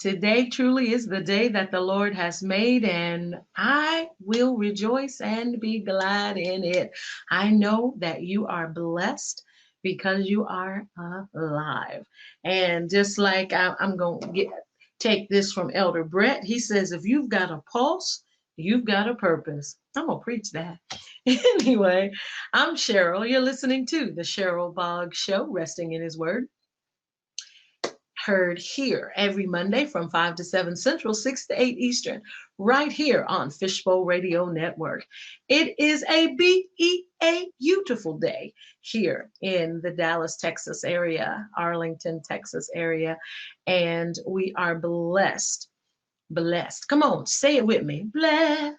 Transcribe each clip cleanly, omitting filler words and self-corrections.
Today truly is the day that the Lord has made, and I will rejoice and be glad in it. I know that you are blessed because you are alive. And just like I'm going to take this from Elder Brett, he says, if you've got a pulse, you've got a purpose. I'm going to preach that. Anyway, I'm Cheryl. You're listening to the Cheryl Boggs Show, Resting in His Word. Heard here every Monday from 5 to 7 Central, 6 to 8 Eastern, right here on Fishbowl Radio Network. It is a beautiful day here in the Dallas, Texas area, Arlington, Texas area, and we are blessed. Blessed. Come on, say it with me. Blessed,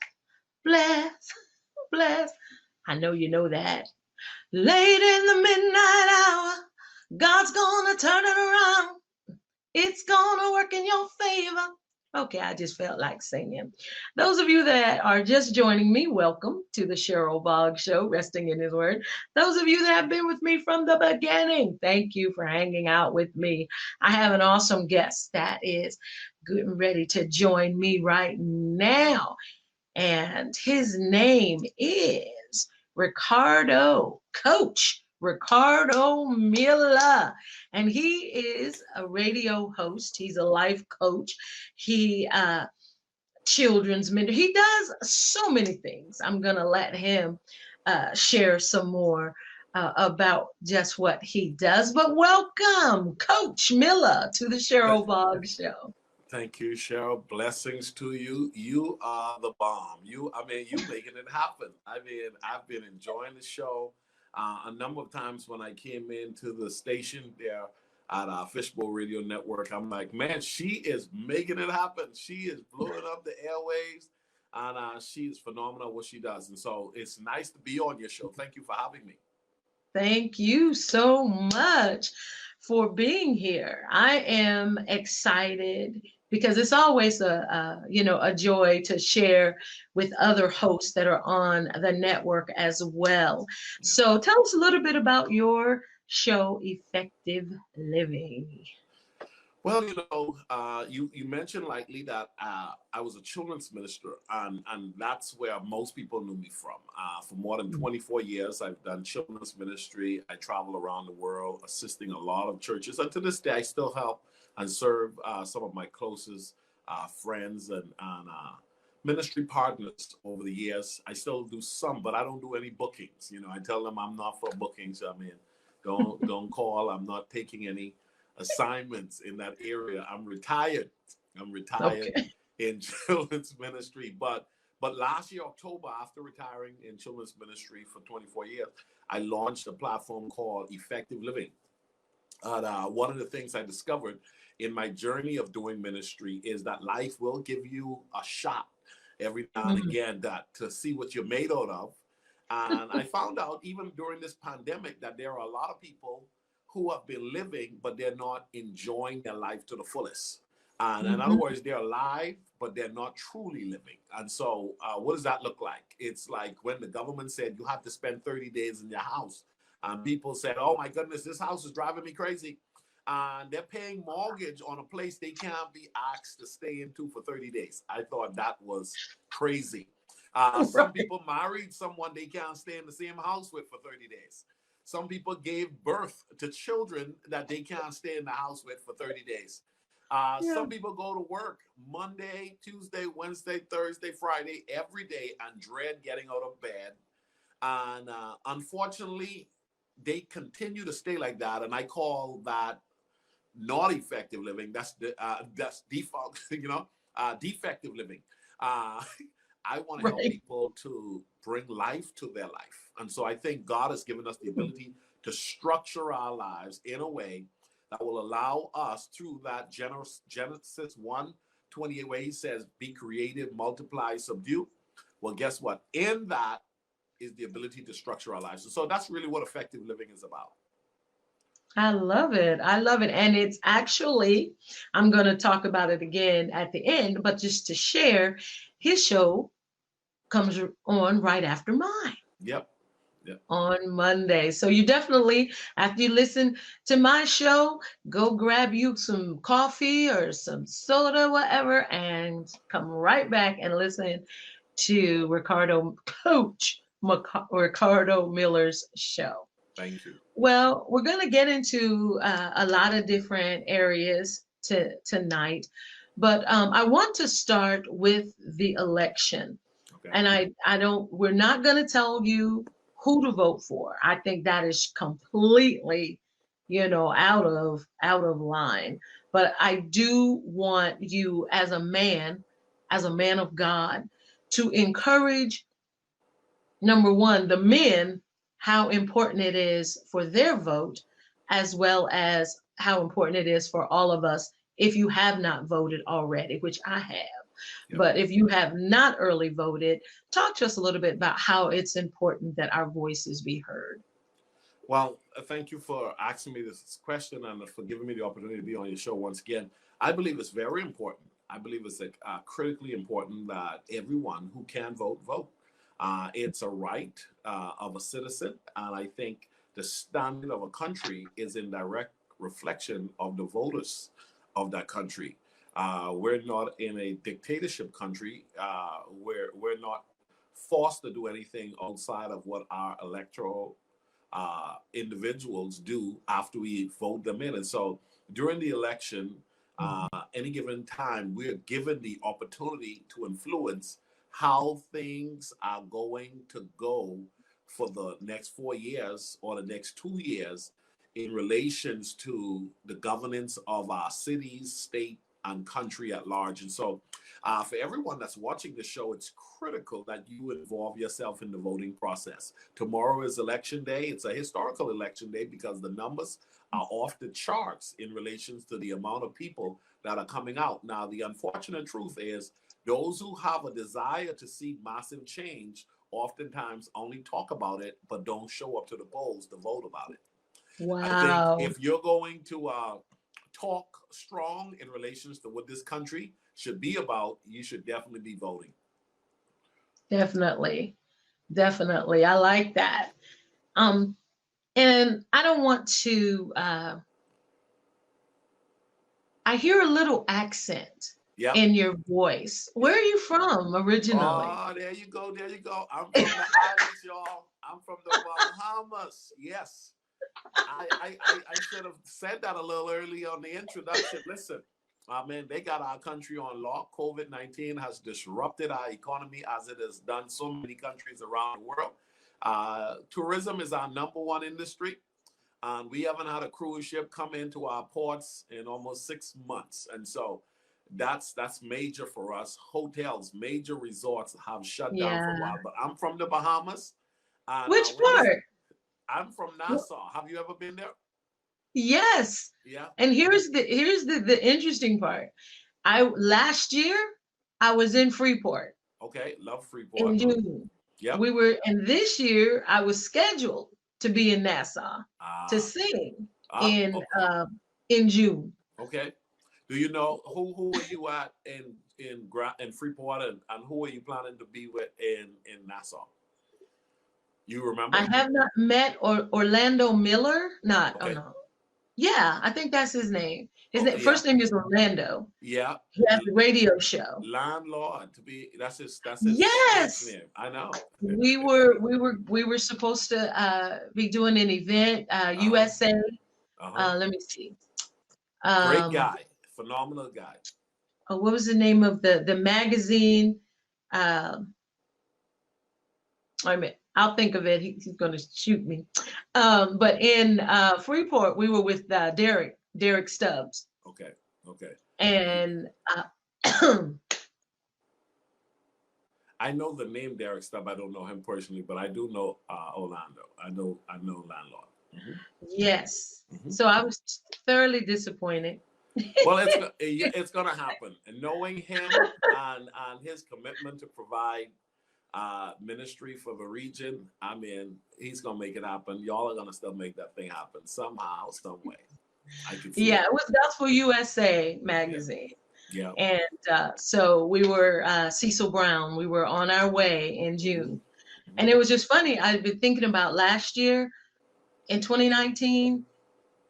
blessed, blessed. I know you know that. Late in the midnight hour, God's gonna turn it around. It's gonna work in your favor. Okay, I just felt like singing. Those of you that are just joining me, welcome to the Cheryl Boggs Show, Resting in His Word. Those of you that have been with me from the beginning, thank you for hanging out with me. I have an awesome guest that is good and ready to join me right now. And his name is Ricardo, Coach Ricardo Miller. And he is a radio host. He's a life coach. He children's mentor. He does so many things. I'm going to let him share some more about just what he does. But welcome, Coach Miller, to the Cheryl Boggs Show. Thank you, Cheryl. Blessings to you. You are the bomb. You making it happen. I've been enjoying the show. A number of times when I came into the station there at our Fishbowl Radio Network, I'm like, man, she is making it happen. She is blowing up the airwaves, and she is phenomenal what she does. And so it's nice to be on your show. Thank you for having me. Thank you so much for being here. I am excited because it's always a joy to share with other hosts that are on the network as well. So tell us a little bit about your show, Effective Living. Well, you mentioned likely that I was a children's minister, and that's where most people knew me from. For more than 24 years, I've done children's ministry. I travel around the world assisting a lot of churches. And to this day, I still help and serve some of my closest friends and ministry partners over the years. I still do some, but I don't do any bookings. I tell them I'm not for bookings. I mean, don't call. I'm not taking any assignments in that area. I'm retired okay. In children's ministry. But last year, October, after retiring in children's ministry for 24 years, I launched a platform called Effective Living. And one of the things I discovered in my journey of doing ministry is that life will give you a shot every now and again to see what you're made out of. And I found out even during this pandemic that there are a lot of people who have been living, but they're not enjoying their life to the fullest. And in other words, they're alive, but they're not truly living. And so what does that look like? It's like when the government said you have to spend 30 days in your house. And people said, oh my goodness, this house is driving me crazy. And they're paying mortgage on a place they can't be asked to stay into for 30 days. I thought that was crazy. Some people married someone they can't stay in the same house with for 30 days. Some people gave birth to children that they can't stay in the house with for 30 days. Some people go to work Monday, Tuesday, Wednesday, Thursday, Friday, every day and dread getting out of bed. And unfortunately, they continue to stay like that. And I call that not effective living. That's default, defective living. I want to help people to bring life to their life. And so I think God has given us the ability to structure our lives in a way that will allow us through that Genesis 1:28, where he says, be creative, multiply, subdue. Well, guess what? In that is the ability to structure our lives. And so that's really what effective living is about. I love it. I love it. And it's actually, I'm going to talk about it again at the end, but just to share, his show comes on right after mine. Yep. Yeah. On Monday. So you definitely, after you listen to my show, go grab you some coffee or some soda, whatever, and come right back and listen to Ricardo Miller's show. Thank you. Well, we're going to get into a lot of different areas tonight, but I want to start with the election. Okay. And we're not going to tell you who to vote for. I think that is completely, out of line. But I do want you as a man of God, to encourage, number one, the men, how important it is for their vote, as well as how important it is for all of us if you have not voted already, which I have. Yep. But if you have not early voted, talk to us a little bit about how it's important that our voices be heard. Well, thank you for asking me this question and for giving me the opportunity to be on your show once again. I believe it's very important. I believe it's critically important that everyone who can vote, vote. It's a right of a citizen. And I think the standing of a country is in direct reflection of the voters of that country. We're not in a dictatorship country. We're not forced to do anything outside of what our electoral individuals do after we vote them in. And so during the election, any given time, we're given the opportunity to influence how things are going to go for the next 4 years or the next 2 years in relations to the governance of our cities, state, and country at large. And so for everyone that's watching the show, it's critical that you involve yourself in the voting process. Tomorrow is election day. It's a historical election day because the numbers are off the charts in relations to the amount of people that are coming out. Now, the unfortunate truth is those who have a desire to see massive change oftentimes only talk about it, but don't show up to the polls to vote about it. Wow. I think if you're going to talk strong in relations to what this country should be about, you should definitely be voting. Definitely. Definitely. I like that. And I don't want to, I hear a little accent in your voice. Where are you from originally? Oh, there you go. There you go. I'm from the islands, y'all. I'm from the Bahamas. Yes. I should have said that a little earlier on the introduction. Listen, man, they got our country on lock. COVID-19 has disrupted our economy as it has done so many countries around the world. Tourism is our #1 industry. And we haven't had a cruise ship come into our ports in almost 6 months. And so that's major for us. Hotels, major resorts have shut down for a while. But I'm from the Bahamas. Which part? I'm from Nassau. Have you ever been there? Yes. Yeah. And here's the interesting part. Last year I was in Freeport. Okay, love Freeport. In June. Yeah. And this year I was scheduled to be in Nassau to sing in June. Okay. Do you know who are you at in Freeport and who are you planning to be with in Nassau? You remember? I have not met Orlando Miller. Okay. Oh no. Yeah, I think that's his name. His first name is Orlando. Yeah. He has a radio show. Landlord that's his yes name. I know. we were supposed to be doing an event, USA. Let me see. Great guy, phenomenal guy. What was the name of the magazine? I'll think of it. He's going to shoot me. But in Freeport, we were with Derek Stubbs. Okay. And I know the name Derek Stubbs. I don't know him personally, but I do know Orlando. I know Landlord. Mm-hmm. Yes. Mm-hmm. So I was thoroughly disappointed. Well, it's going to happen. And knowing him and his commitment to provide ministry for the region, I mean, he's gonna make it happen. Y'all are gonna still make that thing happen somehow, some way. I can see it was Gospel USA magazine. Yeah. And so we were Cecil Brown. We were on our way in June, And it was just funny. I've been thinking about last year in 2019,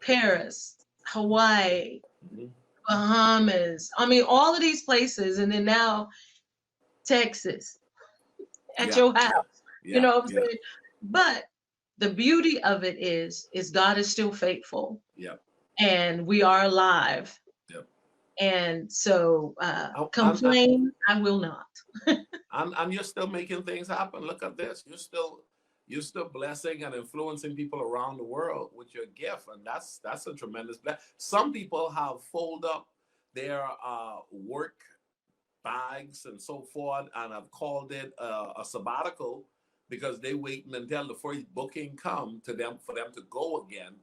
Paris, Hawaii, Hmm. Bahamas. I mean, all of these places. And then now Texas at Yeah, your yeah, house. You yeah, know what I'm yeah, saying? But the beauty of it is God is still faithful yeah, and we are alive. yeah. And so Oh, complain, I will not. and you're still making things happen. Look at this. You're still blessing and influencing people around the world with your gift, and that's a tremendous blessing. Some people have folded up their work bags and so forth, and have called it a sabbatical because they waiting until the first booking come to them for them to go again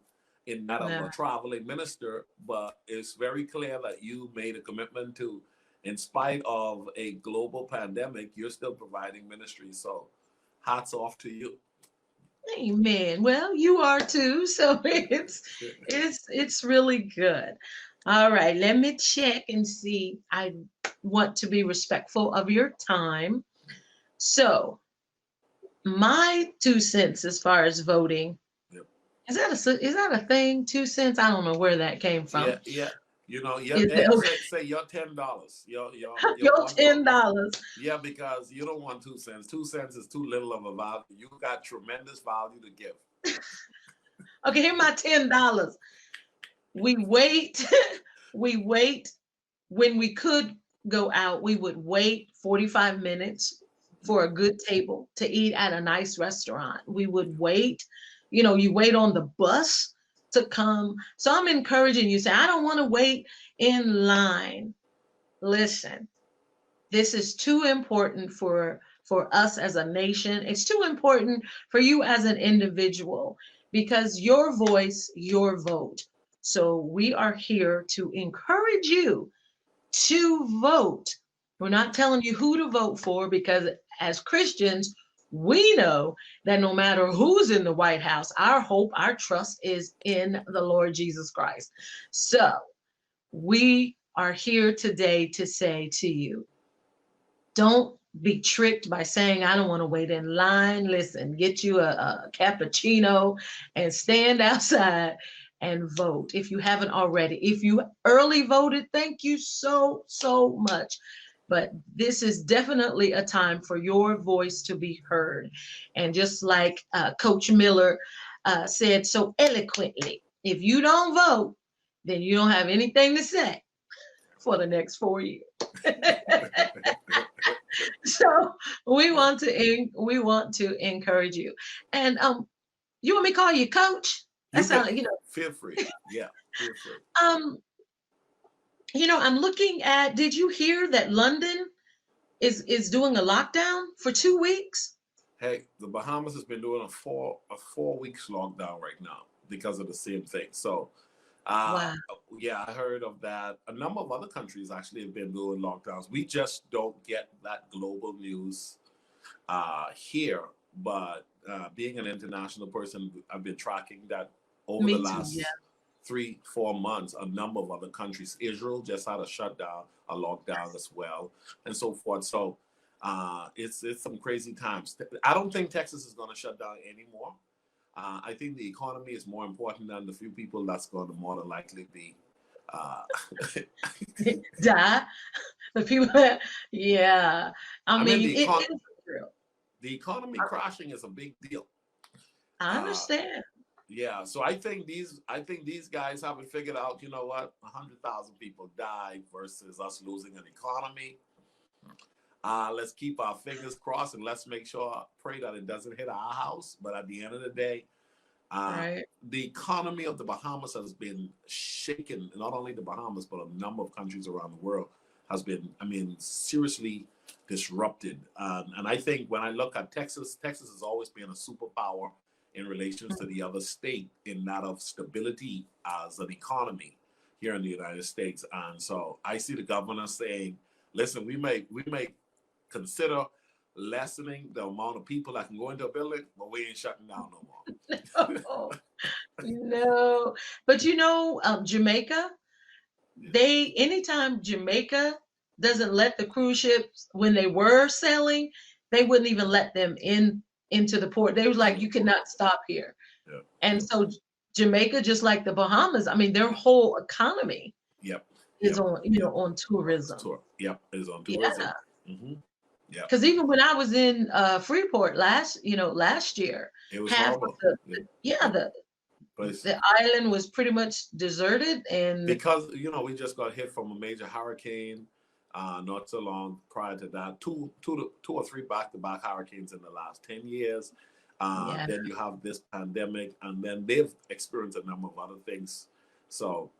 in that of Yeah. a traveling minister. But it's very clear that you made a commitment to, in spite of a global pandemic, you're still providing ministry. So hats off to you. Amen. Well, you are too, so it's really good. All right, let me check and see. I want to be respectful of your time. So, my 2 cents as far as voting, Yep. is that a thing? 2 cents? I don't know where that came Yeah, from. yeah. Your Is it okay? say your $10. Your Your $1. $10. Yeah, because you don't want 2 cents. 2 cents is too little of a value. You got tremendous value to give. Okay, here my $10. We wait, we wait when we could go out, we would wait 45 minutes for a good table to eat at a nice restaurant. We would wait, you wait on the bus to come. So I'm encouraging you, say, I don't want to wait in line. Listen, this is too important for us as a nation. It's too important for you as an individual because your voice, your vote. So we are here to encourage you to vote. We're not telling you who to vote for because as Christians, we know that no matter who's in the White House, our hope, our trust is in the Lord Jesus Christ. So we are here today to say to you, don't be tricked by saying, I don't want to wait in line. Listen, get you a cappuccino and stand outside and vote if you haven't already. If you early voted, thank you so, so much. But this is definitely a time for your voice to be heard. And just like Coach Miller said so eloquently, if you don't vote, then you don't have anything to say for the next 4 years. So we want to encourage you. And you want me to call you coach? That You can sounds like, feel free. Yeah, feel free. um, I'm looking at, did you hear that London is doing a lockdown for 2 weeks? Hey, the Bahamas has been doing a 4 weeks lockdown right now because of the same thing. So, uh, Wow. yeah, I heard of that. A number of other countries actually have been doing lockdowns. We just don't get that global news here. But being an international person, I've been tracking that over the Me too, yeah. last 3, 4 months. A number of other countries, Israel just had a shutdown, a lockdown as well, and so forth. So it's some crazy times. I don't think Texas is going to shut down anymore. I think the economy is more important than the few people that's going to more than likely be. Uh, Die. The people, yeah. I I mean, mean, it is real. the economy crashing is a big deal. I Uh, understand. Yeah, so I think these guys haven't figured out. You know what? 100,000 people died versus us losing an economy. Let's keep our fingers crossed and let's make sure, pray that it doesn't hit our house. But at the end of the day, uh, Right. the economy of the Bahamas has been shaken. Not only the Bahamas, but a number of countries around the world has been, I mean, seriously disrupted. And I think when I look at Texas, Texas has always been a superpower in relations to the other state in that of stability as an economy here in the United States. And so I see the governor saying, listen, we may consider lessening the amount of people that can go into a building, but we ain't shutting down no more. Oh, no. But Jamaica, Yeah. anytime Jamaica doesn't let the cruise ships, when they were sailing, they wouldn't even let them in into the port. They was like, you cannot stop here. Yeah. And so Jamaica, just like the Bahamas, I mean, their whole economy Yep. is Yep. on, on tourism. Yep. Is on tourism. Yeah. Mm-hmm. Yeah. Because even when I was in Freeport last year, It was half of horrible. the Yeah. the island was pretty much deserted, and because we just got hit from a major hurricane not so long prior to that. Two or three back-to-back hurricanes in the last 10 years. yeah. Then you have this pandemic, and then they've experienced a number of other things. So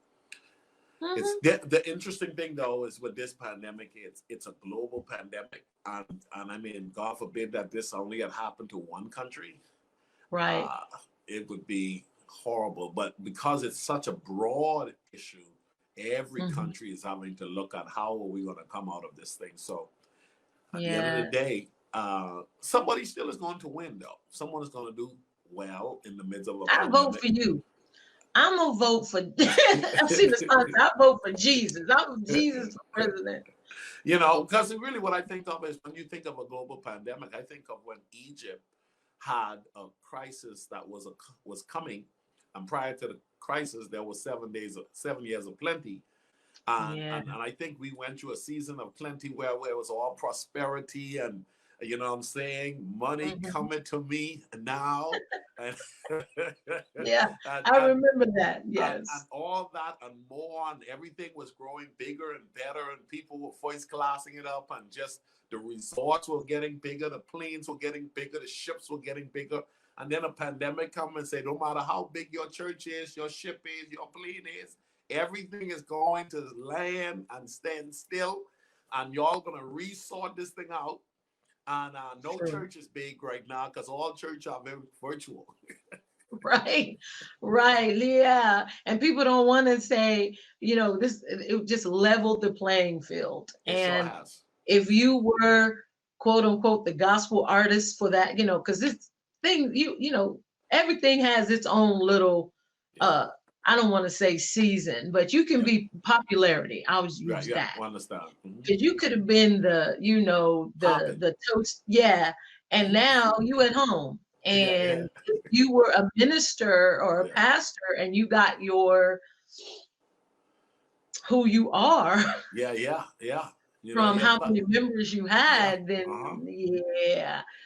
it's the interesting thing though is with this pandemic, it's a global pandemic, and I mean, God forbid that this only had happened to one country. Right. It would be horrible. But because it's such a broad issue, every country is having to look at how are we going to come out of this thing. So at the end of the day, somebody still is going to win, though. Someone is going to do well in the midst of a pandemic. I vote for you. I'm gonna vote for. I've seen the signs. I vote for Jesus. I vote Jesus for president. Because really, what I think of is when you think of a global pandemic, I think of when Egypt had a crisis that was coming, and prior to the crisis, there was 7 years of plenty, and I think we went through a season of plenty where it was all prosperity and what I'm saying, money coming to me now, and yeah, I remember that. Yes, and all that and more, and everything was growing bigger and better, and people were first classing it up, and just the resorts were getting bigger, the planes were getting bigger, the ships were getting bigger, and then a pandemic come and say, no matter how big your church is, your ship is, your plane is, everything is going to land and stand still, and y'all gonna resort this thing out. And no church is big right now because all church are very virtual. right, yeah. And people don't want to say, it just leveled the playing field. It sure has. If you were, quote unquote, the gospel artist for that, because this thing, everything has its own little, I don't want to say season, but you can be popularity. I was use that. I understand. Because you could have been the toast, and now you at home, and if you were a minister or a pastor, and you got who you are, from how many members you had, then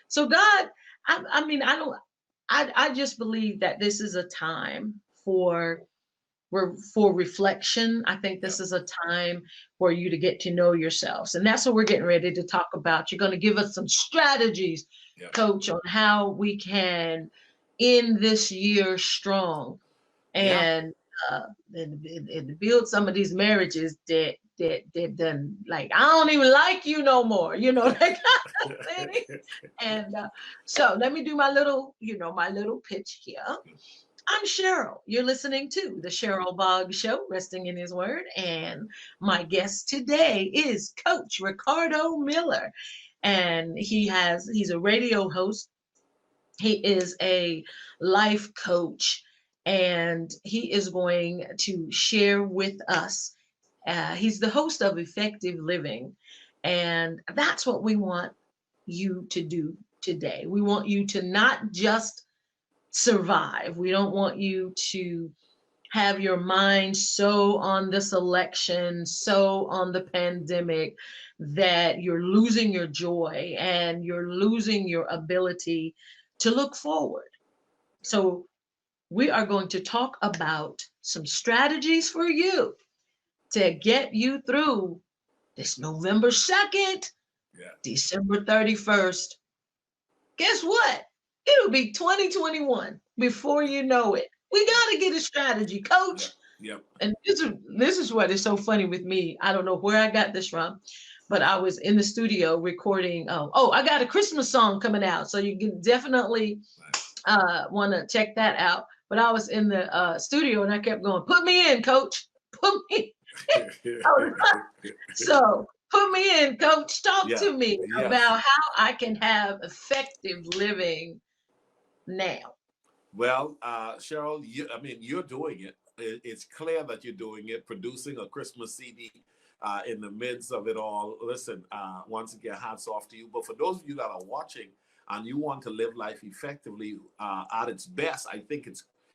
So God, I mean, I just believe that this is a time for reflection. I think this is a time for you to get to know yourselves. And that's what we're getting ready to talk about. You're going to give us some strategies, Coach, on how we can end this year strong and build some of these marriages that done, like, I don't even like you no more, that kind of thing. And so let me do my little pitch here. I'm Cheryl. You're listening to the Cheryl Boggs Show, Resting in His Word. And my guest today is Coach Ricardo Miller. And he's a radio host. He is a life coach. And he is going to share with us. He's the host of Effective Living. And that's what we want you to do today. We want you to not just survive. We don't want you to have your mind so on this election, so on the pandemic, that you're losing your joy and you're losing your ability to look forward. So we are going to talk about some strategies for you to get you through this November 2nd, December 31st. Guess what? It'll be 2021 before you know it. We got to get a strategy, Coach. Yep. And this is what is so funny with me. I don't know where I got this from, but I was in the studio recording. I got a Christmas song coming out, so you can definitely want to check that out. But I was in the studio and I kept going, "Put me in, Coach. Put me." So put me in, Coach. Talk to me about how I can have effective living now. Well, Cheryl, you're doing it. It's clear that you're doing it, producing a Christmas CD in the midst of it all. Listen, once again, hats off to you. But for those of you that are watching, and you want to live life effectively at its best, I think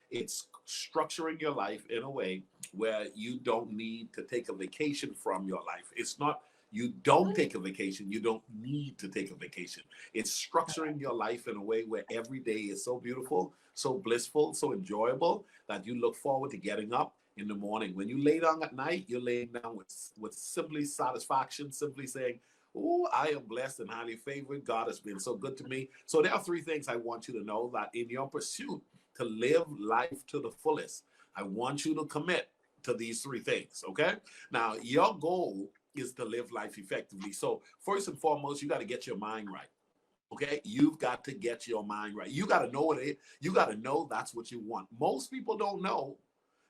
it's structuring your life in a way where you don't need to take a vacation from your life. It's not you don't take a vacation, you don't need to take a vacation. It's structuring your life in a way where every day is so beautiful, so blissful, so enjoyable that you look forward to getting up in the morning. When you lay down at night, you're laying down with simply satisfaction, simply saying, oh, I am blessed and highly favored. God has been so good to me. So there are three things I want you to know that in your pursuit to live life to the fullest, I want you to commit to these three things, okay? Now, your goal is to live life effectively. So first and foremost, you got to get your mind right. Okay, you've got to get your mind right. You got to know what it is. You got to know that's what you want. Most people don't know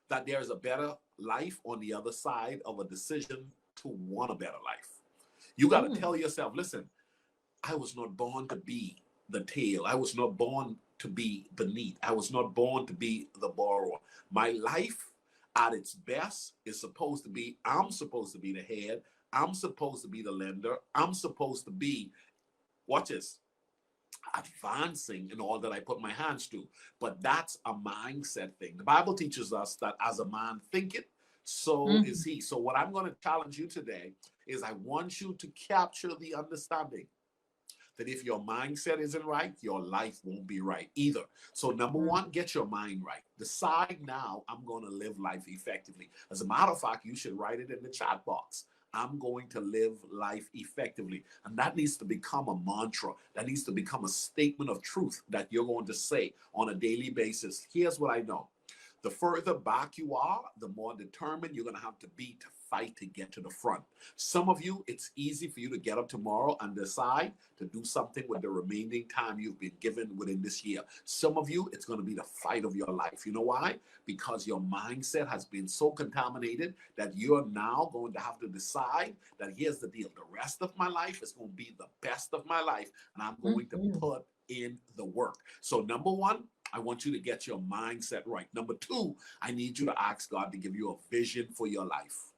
that there's a better life on the other side of a decision to want a better life. You got to tell yourself, listen, I was not born to be the tail. I was not born to be beneath. I was not born to be the borrower. My life at its best is supposed to be, I'm supposed to be the head. I'm supposed to be the lender. I'm supposed to be, watch this, advancing in all that I put my hands to. But that's a mindset thing. The Bible teaches us that as a man thinketh, so is he. So what I'm going to challenge you today is I want you to capture the understanding that if your mindset isn't right, your life won't be right either. So number one, get your mind right. Decide now, I'm going to live life effectively. As a matter of fact, you should write it in the chat box. I'm going to live life effectively. And that needs to become a mantra. That needs to become a statement of truth that you're going to say on a daily basis. Here's what I know. The further back you are, the more determined you're going to have to be to fight to get to the front. Some of you, it's easy for you to get up tomorrow and decide to do something with the remaining time you've been given within this year. Some of you, it's going to be the fight of your life. You know why? Because your mindset has been so contaminated that you're now going to have to decide that here's the deal. The rest of my life is going to be the best of my life, and I'm going to put in the work. So number one, I want you to get your mindset right. Number two, I need you to ask God to give you a vision for your life.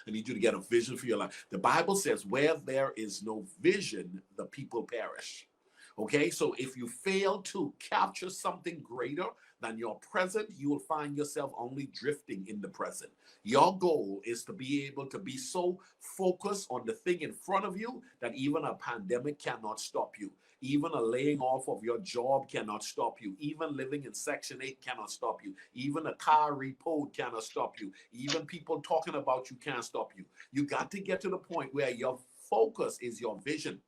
I need you to get a vision for your life. The Bible says, where there is no vision, the people perish. Okay, so if you fail to capture something greater than your present, you will find yourself only drifting in the present. Your goal is to be able to be so focused on the thing in front of you that even a pandemic cannot stop you. Even a laying off of your job cannot stop you. Even living in Section 8 cannot stop you. Even a car repoed cannot stop you. Even people talking about you can't stop you. You got to get to the point where your focus is your vision.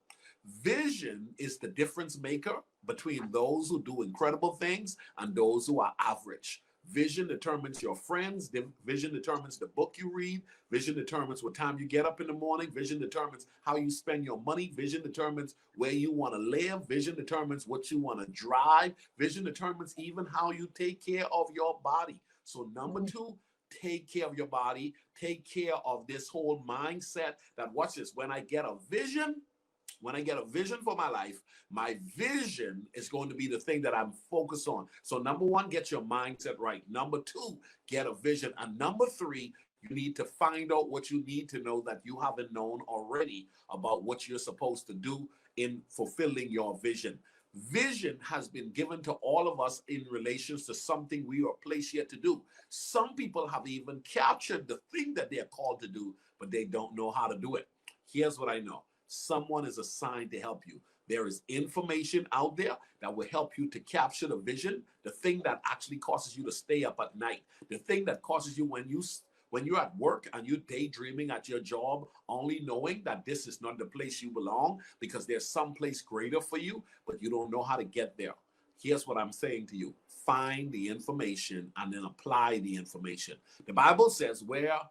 Vision is the difference maker between those who do incredible things and those who are average. Vision determines your friends. Vision determines the book you read. Vision determines what time you get up in the morning. Vision determines how you spend your money. Vision determines where you want to live. Vision determines what you want to drive. Vision determines even how you take care of your body. So number two, take care of your body. Take care of this whole mindset that, watch this, when I get a vision for my vision is going to be the thing that I'm focused on. So number one, get your mindset right. Number two, get a vision. And number three, you need to find out what you need to know that you haven't known already about what you're supposed to do in fulfilling your vision. Vision has been given to all of us in relations to something we are placed here to do. Some people have even captured the thing that they're called to do, but they don't know how to do it. Here's what I know. Someone is assigned to help you. There is information out there that will help you to capture the vision, the thing that actually causes you to stay up at night, the thing that causes you when you're at work and you're daydreaming at your job, only knowing that this is not the place you belong because there's some place greater for you, but you don't know how to get there. Here's what I'm saying to you. Find the information and then apply the information. The Bible says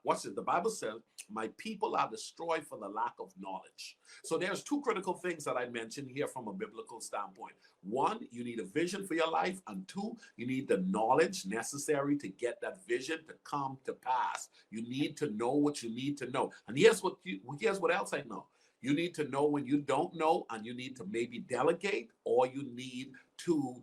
what's it? The Bible says, my people are destroyed for the lack of knowledge. So there's two critical things that I mentioned here from a biblical standpoint. One, you need a vision for your life. And two, you need the knowledge necessary to get that vision to come to pass. You need to know what you need to know. And here's what else I know. You need to know when you don't know, and you need to maybe delegate, or you need to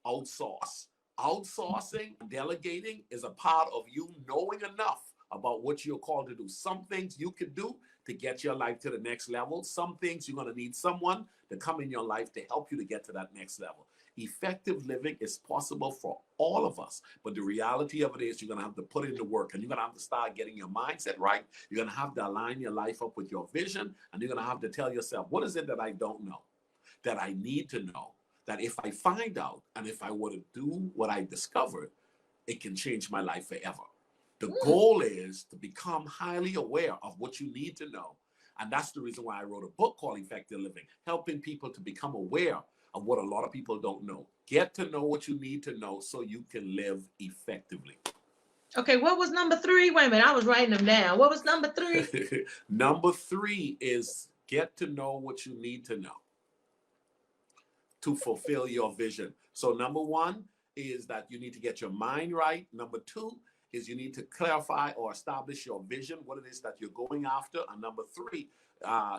outsource. Outsourcing, delegating is a part of you knowing enough about what you're called to do. Some things you can do to get your life to the next level. Some things you're going to need someone to come in your life to help you to get to that next level. Effective living is possible for all of us, but the reality of it is you're going to have to put in the work, and you're going to have to start getting your mindset right. You're going to have to align your life up with your vision, and you're going to have to tell yourself, what is it that I don't know, that I need to know, that if I find out and if I were to do what I discovered, it can change my life forever. The goal is to become highly aware of what you need to know. And that's the reason why I wrote a book called Effective Living, helping people to become aware of what a lot of people don't know. Get to know what you need to know so you can live effectively. Okay, what was number 3? Wait a minute, I was writing them down. What was number 3? Number 3 is get to know what you need to know to fulfill your vision. So number 1 is that you need to get your mind right. Number 2 is you need to clarify or establish your vision, what it is that you're going after. And number 3,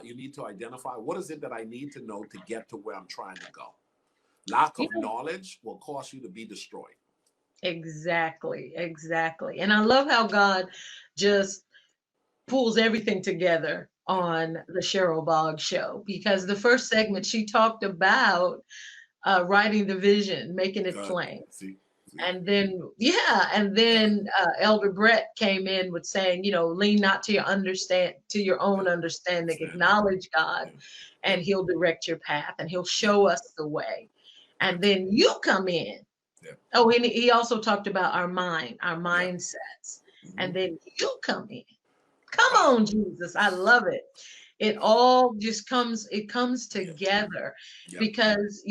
you need to identify what is it that I need to know to get to where I'm trying to go. Lack of knowledge will cause you to be destroyed. Exactly. And I love how God just pulls everything together on the Cheryl Boggs show, because the first segment she talked about writing the vision, making it plain. See? And then, Elder Brett came in with saying, lean not to your own understanding, acknowledge God, and he'll direct your path and he'll show us the way. And then you come in. Yeah. Oh, and he also talked about our mindsets. And then you come in. Come on, Jesus. I love it. It all just comes together because,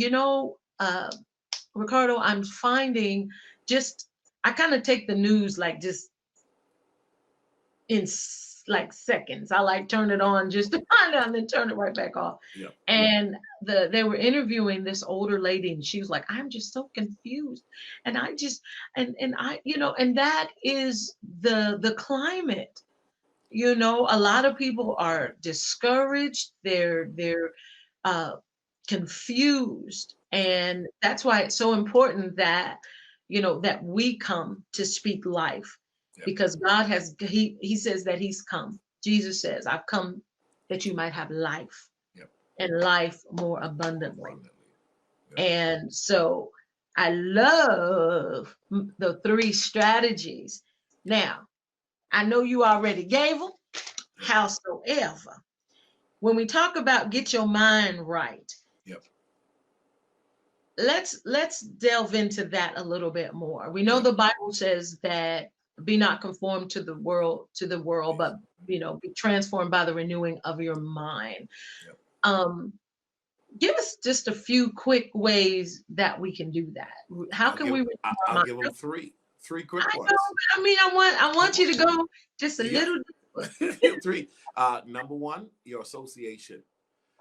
Ricardo, I'm finding I kind of take the news like just in like seconds. I like turn it on just to find out and then turn it right back off. Yeah. And they were interviewing this older lady, and she was like, I'm just so confused. And I just, and I, and that is the climate. A lot of people are discouraged. They're confused. And that's why it's so important that, that we come to speak life, because God he says that he's come. Jesus says, I've come that you might have life and life more abundantly. And so I love the 3 strategies. Now, I know you already gave them. Howsoever, when we talk about get your mind right, let's delve into that a little bit more. We know the Bible says that be not conformed to the world, but be transformed by the renewing of your mind. Give us just a few quick ways that we can do that. How can we? I'll give them three quick ones. I mean, I want you to go just a little deeper. 3. Number 1, your association.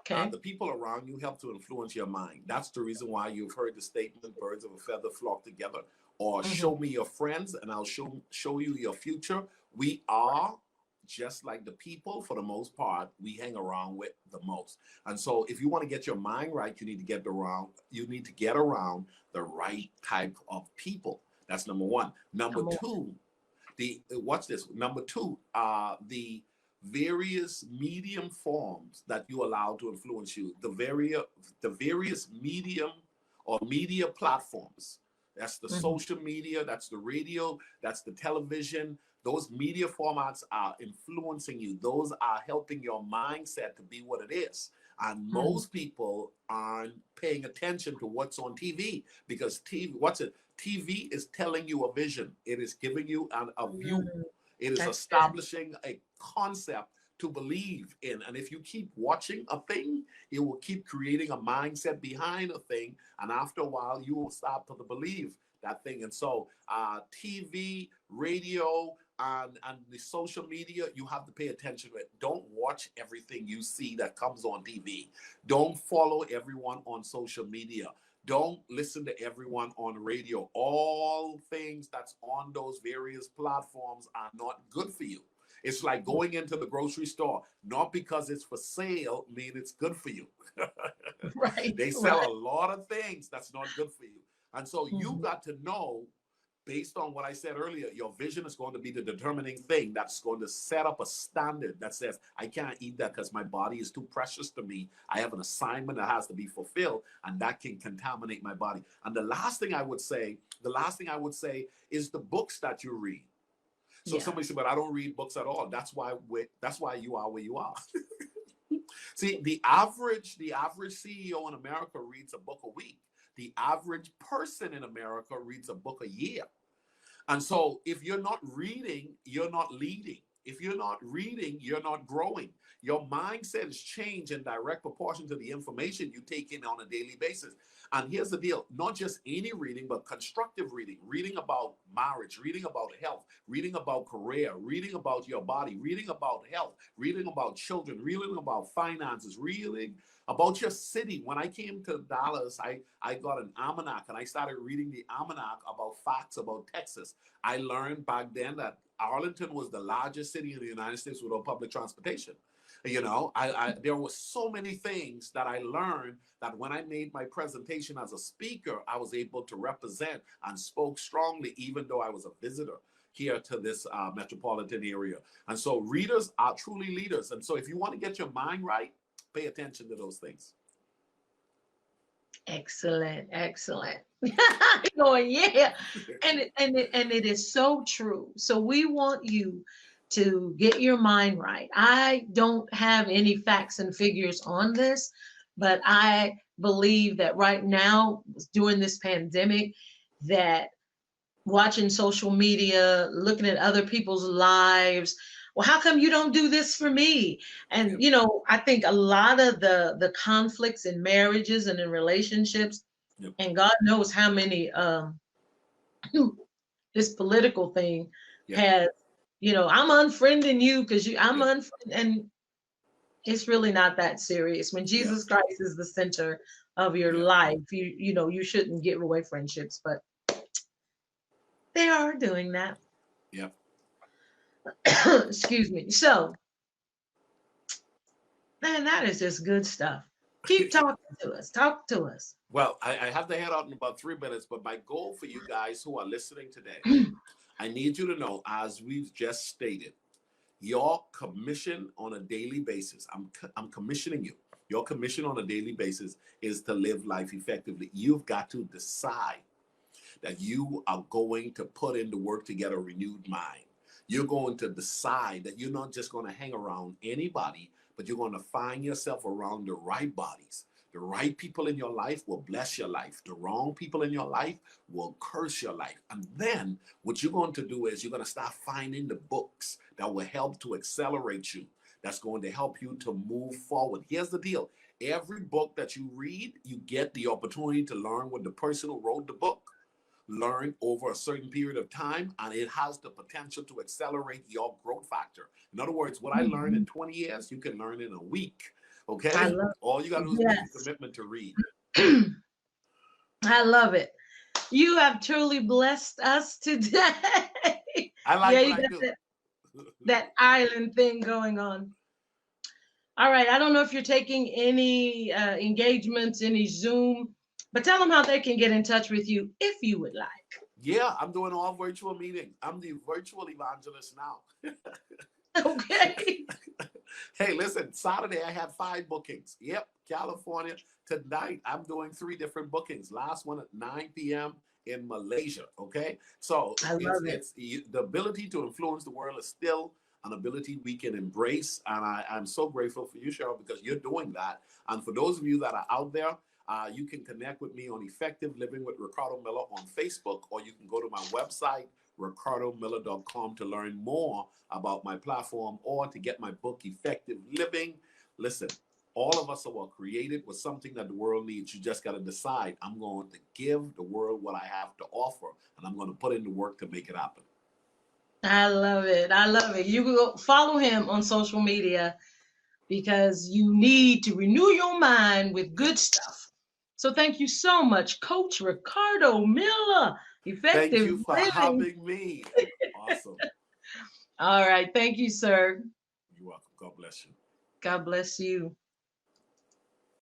Okay. The people around you help to influence your mind. That's the reason why you've heard the statement, birds of a feather flock together, or show me your friends and I'll show you your future. We are just like the people, for the most part, we hang around with the most. And so if you want to get your mind right, you need to get around the right type of people. That's number 1. Number 2, Number 2, the various medium forms that you allow to influence you, the various medium or media platforms. That's the social media, that's the radio, that's the television. Those media formats are influencing you. Those are helping your mindset to be what it is. And most people aren't paying attention to what's on TV, because TV is telling you a vision. It is giving you a view. It is establishing a concept to believe in. And if you keep watching a thing, it will keep creating a mindset behind a thing. And after a while, you will start to believe that thing. And so TV, radio, and the social media, you have to pay attention to it. Don't watch everything you see that comes on TV. Don't follow everyone on social media. Don't listen to everyone on radio. All things that's on those various platforms are not good for you. It's like going into the grocery store. Not because it's for sale mean it's good for you. Right. They sell a lot of things that's not good for you. And so you got to know based on what I said earlier, your vision is going to be the determining thing that's going to set up a standard that says, I can't eat that because my body is too precious to me. I have an assignment that has to be fulfilled, and that can contaminate my body. And the last thing I would say is the books that you read. So somebody said, but I don't read books at all. That's why you are where you are. See, the average CEO in America reads a book a week. The average person in America reads a book a year. And so if you're not reading, you're not leading. If you're not reading, you're not growing. Your mindset is changed in direct proportion to the information you take in on a daily basis. And here's the deal, not just any reading, but constructive reading, reading about marriage, reading about health, reading about career, reading about your body, reading about health, reading about children, reading about finances, reading about your city. When I came to Dallas, I got an almanac and I started reading the almanac about facts about Texas. I learned back then that Arlington was the largest city in the United States without public transportation. You know, there were so many things that I learned that when I made my presentation as a speaker, I was able to represent and spoke strongly, even though I was a visitor here to this metropolitan area. And so readers are truly leaders. And so if you want to get your mind right, pay attention to those things. Excellent, excellent. Going, yeah. And it is so true. So we want you to get your mind right. I don't have any facts and figures on this, but I believe that right now, during this pandemic, that watching social media, looking at other people's lives, well, how come you don't do this for me? And, you know, I think a lot of the conflicts in marriages and in relationships, and God knows how many, this political thing has, you know, I'm unfriending you because I'm unfriending, and it's really not that serious. When Jesus Christ is the center of your life, you know, you shouldn't give away friendships, but they are doing that. Yep. Excuse me. So, man, that is just good stuff. Keep talking to us. Talk to us. Well, I have to head out in about 3 minutes, but my goal for you guys who are listening today, I need you to know, as we've just stated, your commission on a daily basis, I'm commissioning you. Your commission on a daily basis is to live life effectively. You've got to decide that you are going to put in the work to get a renewed mind. You're going to decide that you're not just going to hang around anybody, but you're going to find yourself around the right bodies. The right people in your life will bless your life. The wrong people in your life will curse your life. And then what you're going to do is you're going to start finding the books that will help to accelerate you, that's going to help you to move forward. Here's the deal. Every book that you read, you get the opportunity to learn what the person who wrote the book learn over a certain period of time, and it has the potential to accelerate your growth factor. In other words, what I learned in 20 years, you can learn in a week. Okay? All you got to do is make a commitment to read. I love it. You have truly blessed us today. I like what I do. That island thing going on. All right. I don't know if you're taking any engagements, any Zoom, but tell them how they can get in touch with you if you would like. Yeah, I'm doing all virtual meetings. I'm the virtual evangelist now. Okay. Hey, listen, Saturday I had 5 bookings. Yep, California. Tonight I'm doing 3 different bookings. Last one at 9 p.m. in Malaysia. Okay, so it's the ability to influence the world is still an ability we can embrace, and I'm so grateful for you, Cheryl, because you're doing that. And for those of you that are out there, you can connect with me on Effective Living with Ricardo Miller on Facebook, or you can go to my website, ricardomiller.com, to learn more about my platform or to get my book, Effective Living. Listen, all of us are created with something that the world needs. You just got to decide, I'm going to give the world what I have to offer, and I'm going to put in the work to make it happen. I love it. I love it. You can go follow him on social media because you need to renew your mind with good stuff. So thank you so much, Coach Ricardo Miller. Effective Thank you for Living. having me. Awesome. All right. Thank you, sir. You're welcome. God bless you. God bless you.